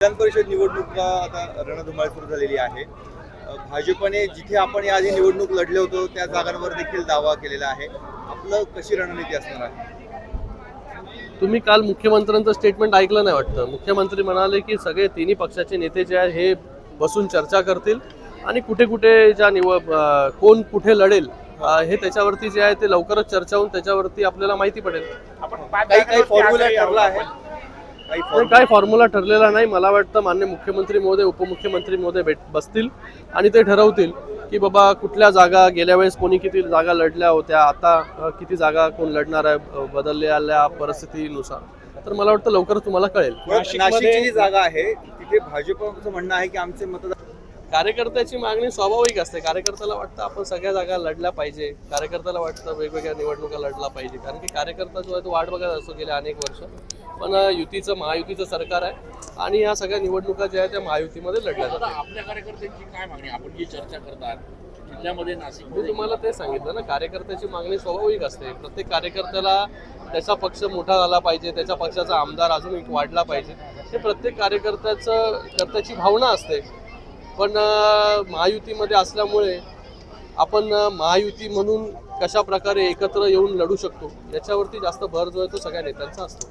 विधान परिषद निवडणुका आता रणधुमाळी सुरू झालेली आहे. भाजपने जिथे आपण याआधी निवडणूक लढले होतो त्या जागांवर देखील दावा केलेला आहे. आपलं कशी रणनीती असणार आहे? तुम्ही काल मुख्यमंत्र्यांचं स्टेटमेंट ऐकलं नाही वाटतं. मुख्यमंत्री म्हणाले की सगळे तिन्ही पक्षाचे नेते जे आहेत हे बसून चर्चा करतील आणि कुठे कुठे ज्या कोण कुठे लढेल हे त्याच्यावरती जे आहे ते लवकरच चर्चा होऊन त्याच्यावरती आपल्याला माहिती पडेल. काही फॉर्म्युला ठरला आहे? काय फॉर्म्युला ठरलेला नाही. मला वाटतं माननीय मुख्यमंत्री महोदय उपमुख्यमंत्री महोदय बसतील आणि ते ठरवतील की बाबा कुठल्या जागा गेल्या वेळेस कोणी किती जागा लढल्या होत्या, आता किती जागा कोण लढणार आहे बदललेल्या परिस्थितीनुसार. तर मला वाटतं लवकरच तुम्हाला कळेल. नाशिकची जी जागा आहे तिथे भाजपचं म्हणणं आहे की आमचे मतदार कार्यकर्त्याची मागणी स्वाभाविक असते. कार्यकर्त्याला वाटतं आपण सगळ्या जागा लढल्या पाहिजे, कार्यकर्त्याला वाटतं वेगवेगळ्या निवडणुका लढला पाहिजे, कारण की कार्यकर्ता जो आहे तो वाट बघत असतो गेल्या अनेक वर्ष. पण महायुतीचं सरकार आहे आणि या सगळ्या निवडणुका ज्या आहेत त्या महायुतीमध्ये लढल्या जातात. आपल्या कार्यकर्त्यांची काय मागणी, आपण जी चर्चा करतात जिल्ह्यामध्ये नाशिक, मी तुम्हाला ते सांगितलं ना, कार्यकर्त्याची मागणी स्वाभाविक असते. प्रत्येक कार्यकर्त्याला त्याचा पक्ष मोठा झाला पाहिजे, त्याच्या पक्षाचा आमदार अजून एक वाढला पाहिजे, हे प्रत्येक कार्यकर्त्याची भावना असते. पण महायुतीमध्ये असल्यामुळे आपण महायुती म्हणून कशा प्रकारे एकत्र येऊन लढू शकतो याच्यावरती जास्त भर जो आहे तो सगळ्या नेत्यांचा असतो.